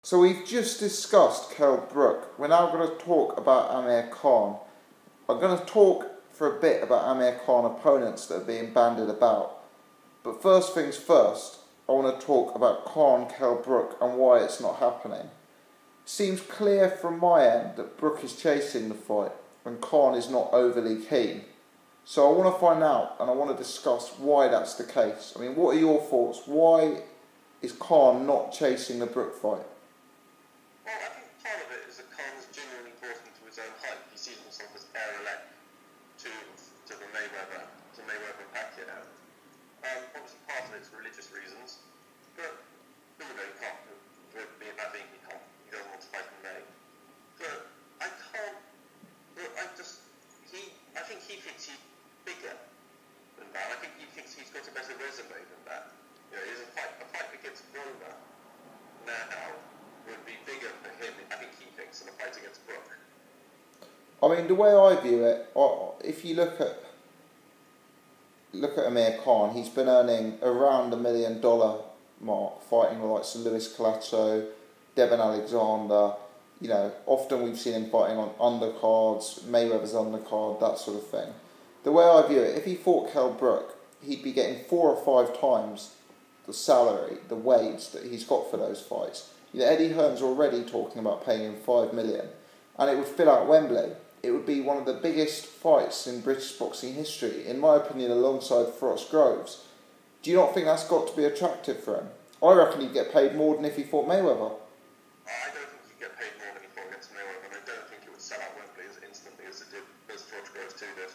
So we've just discussed Kell Brook. We're now going to talk about Amir Khan. I'm going to talk for a bit about Amir Khan opponents that are being bandied about. But first things first, I want to talk about Khan, Kell Brook and why it's not happening. It seems clear from my end that Brook is chasing the fight and Khan is not overly keen. So I want to find out and I want to discuss why that's the case. I mean, what are your thoughts? Why is Khan not chasing the Brook fight? Well, I think part of it is that Khan is genuinely bought into his own hype. He sees himself as heir-elect to the Mayweather Pacquiao. Obviously part of it's religious reasons, but he can't be a bad thing. He doesn't want to fight in May. But I think he thinks he's bigger than that. I think he thinks he's got a better resume than that. You know, a fight against Brook now would be bigger for him, I think he thinks, than a fight against Brook. I mean, the way I view it, if you look at Amir Khan, he's been earning around $1 million mark, fighting the likes of Luis Collazo, Devin Alexander. You know, often we've seen him fighting on undercards, Mayweather's undercard, that sort of thing. The way I view it, if he fought Kell Brook, he'd be getting 4 or 5 times the salary, the wage that he's got for those fights. You know, Eddie Hearn's already talking about paying him $5 million, and it would fill out Wembley. It would be one of the biggest fights in British boxing history, in my opinion, alongside Frost Groves. Do you not think that's got to be attractive for him? I reckon he'd get paid more than if he fought Mayweather. I don't think he'd get paid more than he fought against Mayweather, and I don't think it would sell out Wembley as instantly as it did, as Frost Groves 2 did.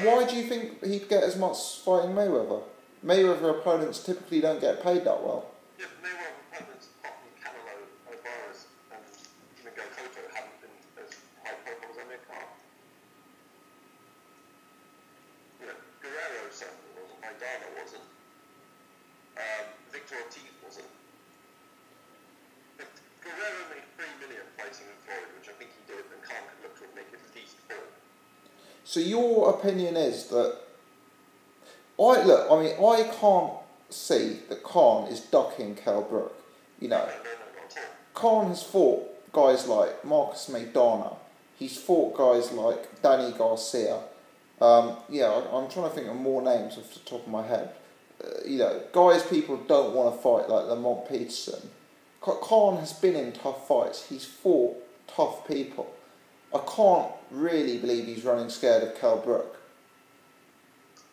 Why do you think he'd get as much fighting Mayweather? Mayweather opponents typically don't get paid that well. Yeah, Mayweather opponents, apart from Canelo, Alvarez, and even Cotto, haven't been as high profile as Amir Khan. You know, Guerrero certainly wasn't, Maidana wasn't, Victor Ortiz wasn't. But Guerrero made $3 million fighting in Florida, which I think he did, and Khan could look to make at least 4. So your opinion is that I can't see that Khan is ducking Kell Brook. You know, Khan has fought guys like Marcus Maidana. He's fought guys like Danny Garcia. I'm trying to think of more names off the top of my head. You know, guys people don't want to fight like Lamont Peterson. Khan has been in tough fights. He's fought tough people. I can't really believe he's running scared of Kell Brook.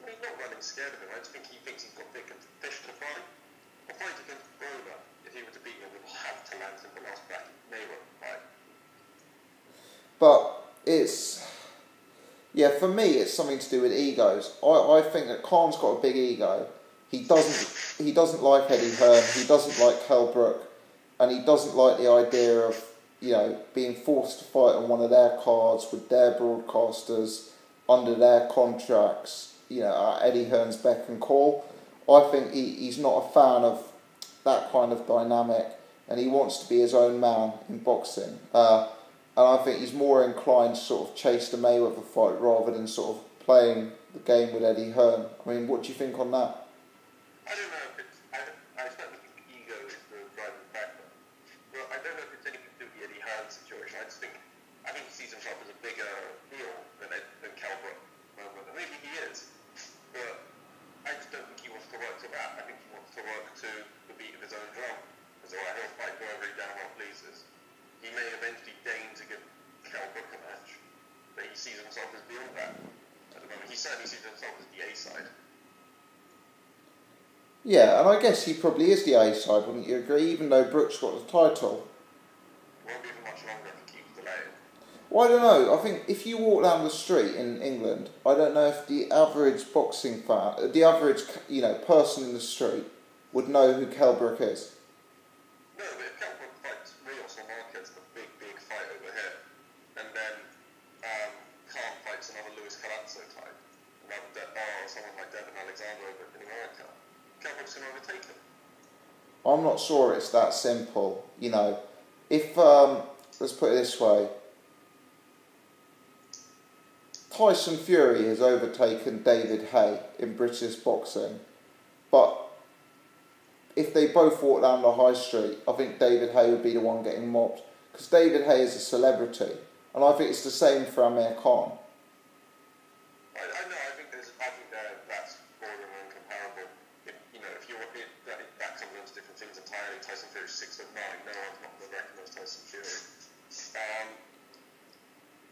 Well, he's not running scared of him. I just think he thinks he's got bigger fish to fry. A fight against Brook, if he were to beat him, would have to land in the last bracket Mayweather fight. But for me, it's something to do with egos. I think that Khan's got a big ego. He doesn't like Eddie Hearn. He doesn't like Kell Brook, and he doesn't like the idea of, you know, being forced to fight on one of their cards with their broadcasters under their contracts, you know, at Eddie Hearn's beck and call. I think he's not a fan of that kind of dynamic, and he wants to be his own man in boxing. And I think he's more inclined to sort of chase the Mayweather fight rather than sort of playing the game with Eddie Hearn. I mean, what do you think on that? I don't know if it's... I certainly think ego is the driving factor. Well, I don't know if it's anything to do with the Eddie Hearn situation. I think he sees himself as a bigger heel than Kell Brook. Maybe he is, but I just don't think he wants to work to that. I think he wants to work to the beat of his own drum. So he'll fight whoever he damn well pleases. He may eventually deign to give Kell Brook a match, but he sees himself as beyond that at the moment. He certainly sees himself as the A side. Yeah, and I guess he probably is the A side, wouldn't you agree? Even though Brook's got the title. Won't be for much longer if he keeps delaying. Well, I don't know. I think if you walk down the street in England, I don't know if the average boxing fan, the average person in the street, would know who Kell Brook is. No, but if Kell Brook fights Rios or Marquez, the big fight over here, and then Khan fights another Luis Collazo type, or someone like Devin Alexander over in America, Kell Brook's going to overtake him. I'm not sure it's that simple. You know, if let's put it this way. Tyson Fury has overtaken David Haye in British boxing, but if they both walk down the high street, I think David Haye would be the one getting mobbed. Because David Haye is a celebrity. And I think it's the same for Amir Khan. I know, I think that's borderline comparable. If you want that comes into different things entirely. Tyson Fury's 6'9", no one's not going to recognise Tyson Fury.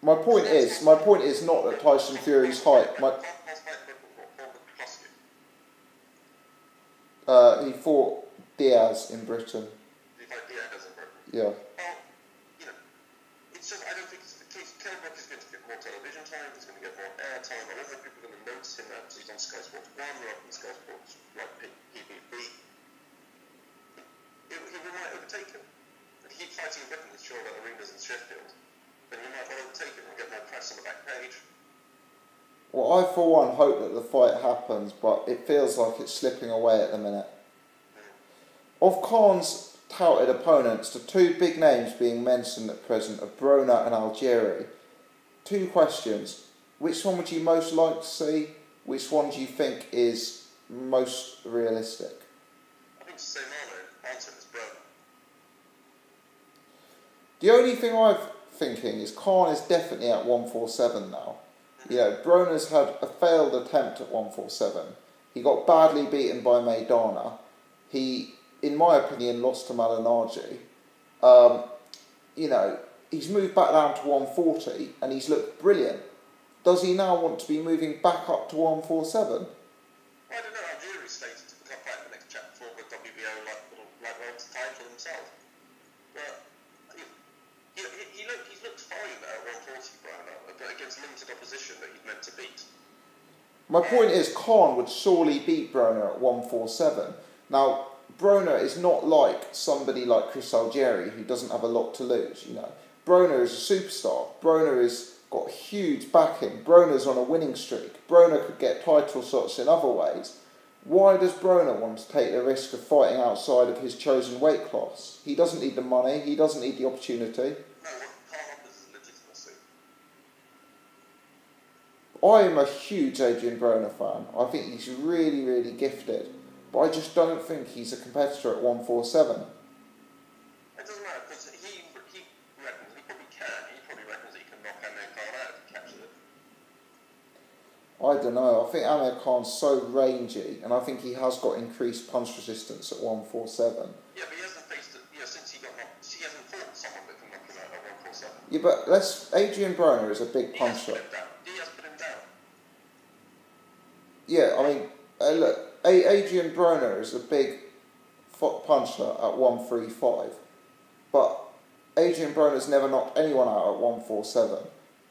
My point is not that Tyson Fury's height. He fought Diaz in Britain. He fought Diaz in Britain? Yeah. Well, it's just, I don't think it's the case. Kell is going to get more television time, he's going to get more airtime, a lot more people are going to notice him now because he's on Sky Sports 1 rather than Sky Sports like PPB. He might overtake him. If he keeps fighting in Britain with sure that arenas in Sheffield, then he might well overtake him and get more press on the back page. Well, I for one hope that the fight happens, but it feels like it's slipping away at the minute. Of Khan's touted opponents, the two big names being mentioned at present are Broner and Algieri. Two questions. Which one would you most like to see? Which one do you think is most realistic? I think to say my answer is Broner. The only thing I'm thinking is Khan is definitely at 147 now. Broner's had a failed attempt at 147. He got badly beaten by Maidana. He, in my opinion, lost to Malignaggi. He's moved back down to 140 and he's looked brilliant. Does he now want to be moving back up to 147? I don't know. Algieri stated to become fight the next chapter for the WBO lightweight title himself. But he's looked fine at 140, Broner, but against limited opposition that he's meant to beat. My point is, Khan would surely beat Broner at 147. Now, Broner is not like somebody like Chris Algieri who doesn't have a lot to lose. Broner is a superstar. Broner has got huge backing. Broner's on a winning streak. Broner could get title shots in other ways. Why does Broner want to take the risk of fighting outside of his chosen weight class? He doesn't need the money. He doesn't need the opportunity. I am a huge Adrian Broner fan. I think he's really, really gifted. But I just don't think he's a competitor at 147. It doesn't matter, because he reckons he probably can. He probably reckons he can knock Amir Khan out if he catches it. I don't know. I think Amir Khan's so rangy, and I think he has got increased punch resistance at 147. Yeah, but he hasn't faced it, since he got knocked. He hasn't fought someone that can knock him out at 147. Yeah, but Adrian Broner is a big puncher. Yeah, I mean, look, Adrian Broner is a big puncher at 135, but Adrian Broner's never knocked anyone out at 147.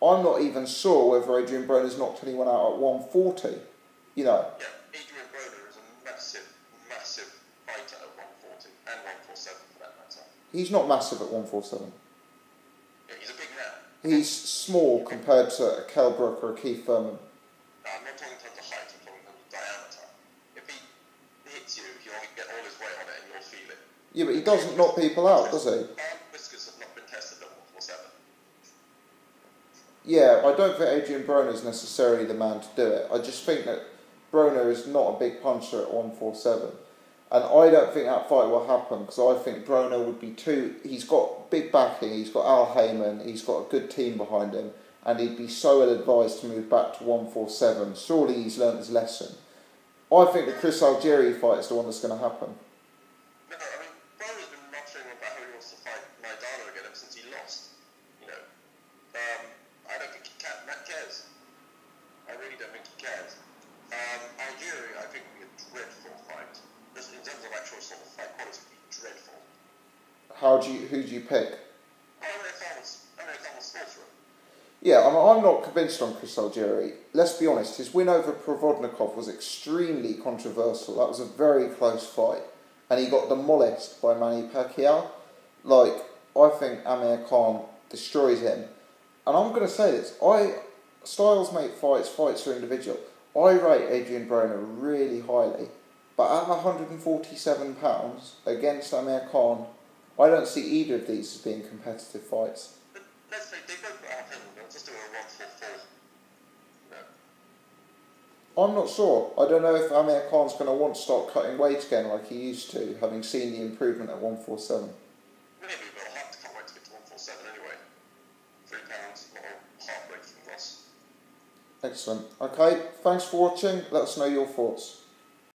I'm not even sure whether Adrian Broner's knocked anyone out at 140, Yeah, Adrian Broner is a massive, massive fighter at 140 and 147 for that matter. He's not massive at 147. Yeah, he's a big man. He's small compared to a Kell, Brook or a Keith Thurman. No, I'm not talking in terms of height, I'm talking in terms of diameter. If he hits you, he'll get all his weight on it and you'll feel it. Yeah, but he doesn't knock people out, does he? Whiskers have not been tested at 147. Yeah, I don't think Adrian Broner is necessarily the man to do it. I just think that Broner is not a big puncher at 147. And I don't think that fight will happen because I think Broner would be too... He's got big backing, he's got Al Heyman, he's got a good team behind him, and he'd be so ill-advised to move back to 147. Surely he's learnt his lesson. I think the Chris Algieri fight is the one that's going to happen. No, I mean, Broner's been muttering about how he wants to fight Maidana again ever since he lost. I don't think he cares. I really don't think he cares. Algieri, I think, would be a dreadful fight. Just in terms of actual sort of fight quality, would be dreadful. Who do you pick? Amir Khan will slaughter him. Yeah, I'm not convinced on Chris Algieri. Let's be honest, his win over Provodnikov was extremely controversial. That was a very close fight. And he got demolished by Manny Pacquiao. I think Amir Khan destroys him. And I'm going to say this, styles make fights are individual. I rate Adrian Broner really highly. But at £147 against Amir Khan, I don't see either of these as being competitive fights. But let's say they both got out of him, they'll just do a 1-4-4. I'm not sure. I don't know if Amir Khan's going to want to start cutting weight again like he used to, having seen the improvement at 147. Maybe, but I'll have to cut weight to get to 147 anyway. £3, not a heartbreaking loss. Excellent. Okay, thanks for watching. Let us know your thoughts.